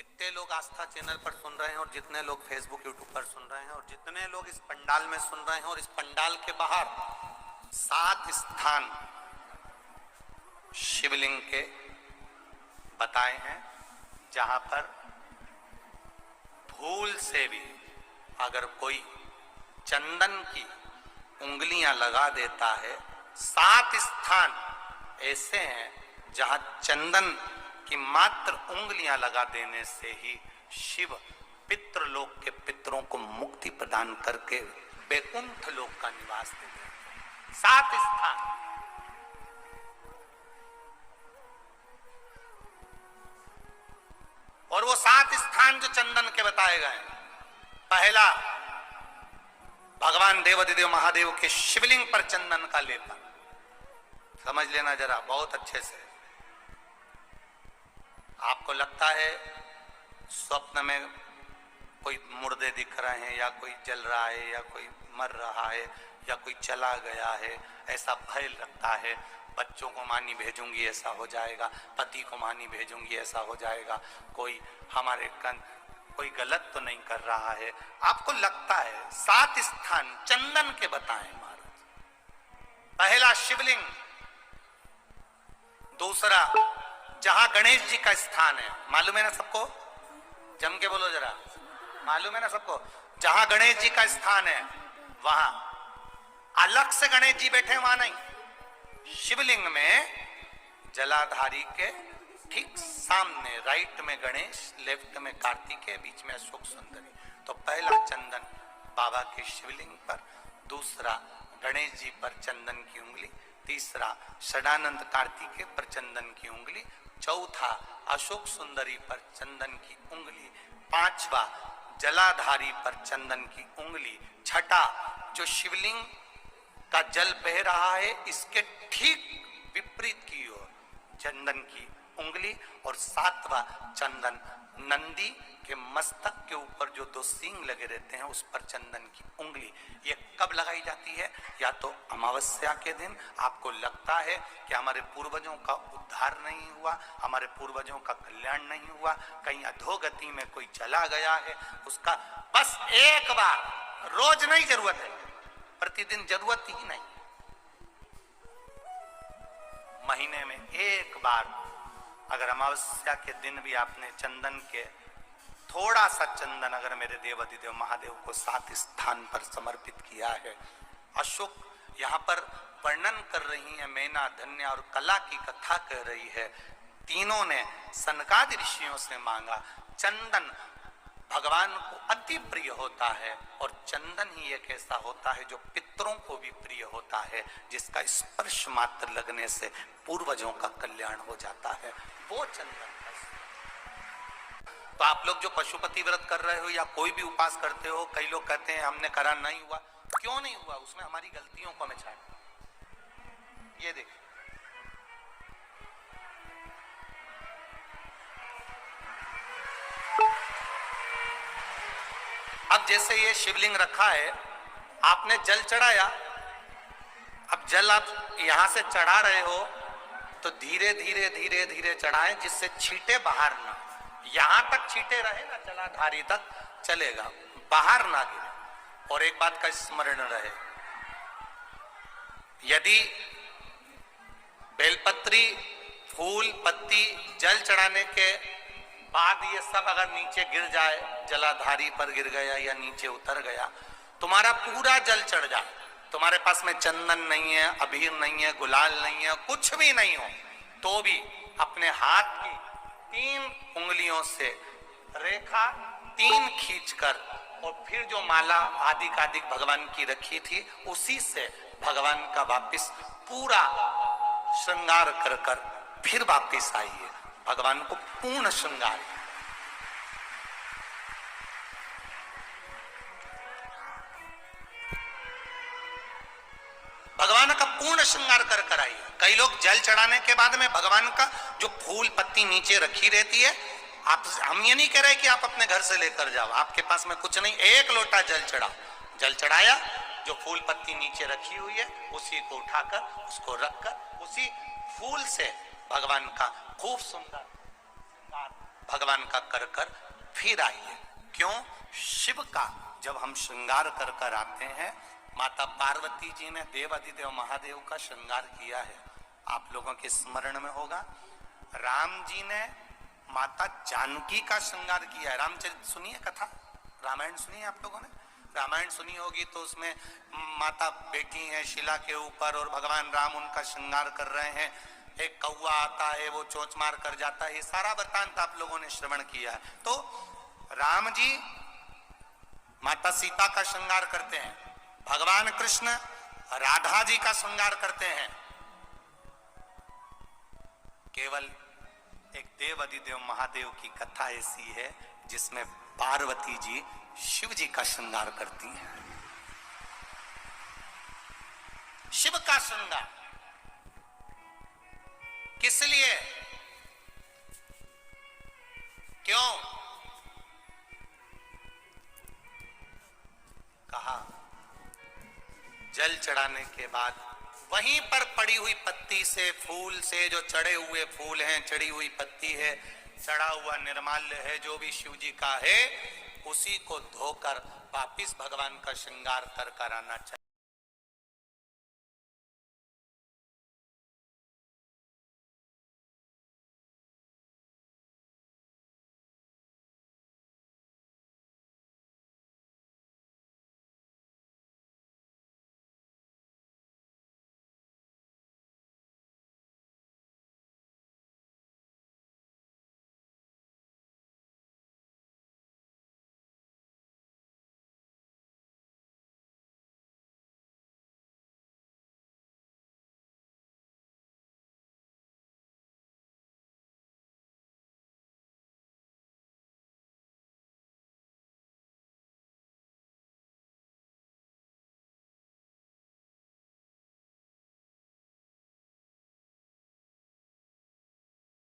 जितने लोग आस्था चैनल पर सुन रहे हैं और जितने लोग फेसबुक यूट्यूब पर सुन रहे हैं और जितने लोग इस पंडाल में सुन रहे हैं और इस पंडाल के बाहर 7 स्थान शिवलिंग के बताए हैं जहां पर भूल से भी अगर कोई चंदन की उंगलियां लगा देता है, 7 स्थान ऐसे हैं जहां चंदन की मात्र उंगलियां लगा देने से ही शिव पितृलोक के पितरों को मुक्ति प्रदान करके वैकुंठ लोक का निवास देते हैं। 7 स्थान। और वो 7 स्थान जो चंदन के बताए गए, पहला भगवान देवाधिदेव महादेव के शिवलिंग पर चंदन का लेपन। समझ लेना जरा बहुत अच्छे से। आपको लगता है स्वप्न में कोई मुर्दे दिख रहे हैं या कोई जल रहा है या कोई मर रहा है या कोई चला गया है, ऐसा भय लगता है। बच्चों को मानी भेजूंगी ऐसा हो जाएगा, पति को मानी भेजूंगी ऐसा हो जाएगा, कोई हमारे कोई गलत तो नहीं कर रहा है, आपको लगता है। 7 स्थान चंदन के बताएं महाराज। पहला शिवलिंग, दूसरा जहां गणेश जी का स्थान है, मालूम है ना सबको? जम के बोलो जरा, मालूम है ना सबको? जहां गणेश जी का स्थान है वहां अलग से गणेश जी बैठे, वहां नहीं। शिवलिंग में जलाधारी के ठीक सामने राइट में गणेश, लेफ्ट में कार्तिकेय, बीच में अशोक सुंदरी। तो पहला चंदन बाबा के शिवलिंग पर, दूसरा गणेश जी पर चंदन की उंगली, तीसरा षडानंद कार्तिकेय पर चंदन की उंगली, चौथा अशोक सुंदरी पर चंदन की उंगली, पांचवा जलाधारी पर चंदन की उंगली, छठा जो शिवलिंग का जल बह रहा है इसके ठीक विपरीत की ओर चंदन की उंगली, और 7वां चंदन नंदी के मस्तक के ऊपर जो 2 सींग लगे रहते हैं उस पर चंदन की उंगली। ये कब लगाई जाती है? या तो अमावस्या के दिन। आपको लगता है कि हमारे पूर्वजों का उद्धार नहीं हुआ, हमारे पूर्वजों का कल्याण नहीं हुआ, कहीं अधोगति में कोई चला गया है, उसका बस एक बार, रोज नहीं जरूरत है, प्रतिदिन जरूरत ही नहीं, महीने में एक बार अगर अमावस्या के दिन भी आपने चंदन के थोड़ा सा चंदन अगर मेरे देवाधिदेव महादेव को 7 स्थान पर समर्पित किया है। अशोक यहाँ पर वर्णन कर रही है, मैना, धन्य और कला की कथा कह रही है। तीनों ने सनकादि ऋषियों से मांगा। चंदन भगवान को अति प्रिय होता है और चंदन ही एक ऐसा होता है जो पितरों को भी प्रिय होता है, जिसका स्पर्श मात्र लगने से पूर्वजों का कल्याण हो जाता है, वो चंदन है। तो आप लोग जो पशुपति व्रत कर रहे हो या कोई भी उपास करते हो, कई लोग कहते हैं हमने करा नहीं हुआ। क्यों नहीं हुआ? उसमें हमारी गलतियों को हमें छांटना। ये देखिए, अब जैसे ये शिवलिंग रखा है, आपने जल चढ़ाया, अब जल आप यहां से चढ़ा रहे हो तो धीरे धीरे धीरे धीरे चढ़ाएं जिससे छींटे बाहर ना, यहां तक छींटे रहे ना, जलाधारी तक चलेगा, बाहर ना गिरे। और एक बात का स्मरण रहे, यदि बेलपत्री, फूल, पत्ती जल चढ़ाने के बाद ये सब अगर नीचे गिर जाए, जलाधारी पर गिर गया या नीचे उतर गया, तुम्हारा पूरा जल चढ़ जाए, तुम्हारे पास में चंदन नहीं है, अबीर नहीं है, गुलाल नहीं है, कुछ भी नहीं हो, तो भी अपने हाथ की 3 उंगलियों से रेखा 3 खींचकर और फिर जो माला आदिकाधिक भगवान की रखी थी उसी से भगवान का वापिस पूरा श्रृंगार कर कर फिर वापिस आइए, भगवान को पूर्ण श्रृंगार। भगवान का पूर्ण श्रृंगार कर कर आइए। कई लोग जल चढ़ाने के बाद में भगवान का जो फूल पत्ती नीचे रखी रहती है, आप, हम ये नहीं कह रहे कि आप अपने घर से लेकर जाओ, आपके पास में कुछ नहीं, 1 लोटा जल चढ़ाओ, जल चढ़ाया, जो फूल पत्ती नीचे रखी हुई है उसी को उठाकर उसको रखकर उसी फूल से भगवान का खूब सुंदर भगवान का कर कर फिर आइए। क्यों? शिव का जब हम श्रृंगार कर कर आते हैं, माता पार्वती जी ने देव अधिदेव महादेव का श्रृंगार किया है, आप लोगों के स्मरण में होगा। राम जी ने माता जानकी का श्रृंगार किया है। रामचरित सुनिए कथा, रामायण सुनिए आप लोगों ने, रामायण सुनी होगी तो उसमें माता बैठी हैं शिला के ऊपर और भगवान राम उनका श्रृंगार कर रहे हैं। एक कौवा आता है, वो चोंच मार कर जाता है, ये सारा वृत्तांत आप लोगों ने श्रवण किया है। तो राम जी माता सीता का श्रृंगार करते हैं, भगवान कृष्ण राधा जी का श्रृंगार करते हैं। केवल एक देव अधिदेव महादेव की कथा ऐसी है जिसमें पार्वती जी शिव जी का श्रृंगार करती हैं। शिव का श्रृंगार किस लिए? क्यों? कहा जल चढ़ाने के बाद वहीं पर पड़ी हुई पत्ती से, फूल से, जो चढ़े हुए फूल हैं, चढ़ी हुई पत्ती है, चढ़ा हुआ निर्माल्य है, जो भी शिव जी का है, उसी को धोकर वापिस भगवान का श्रृंगार कर आना चाहिए।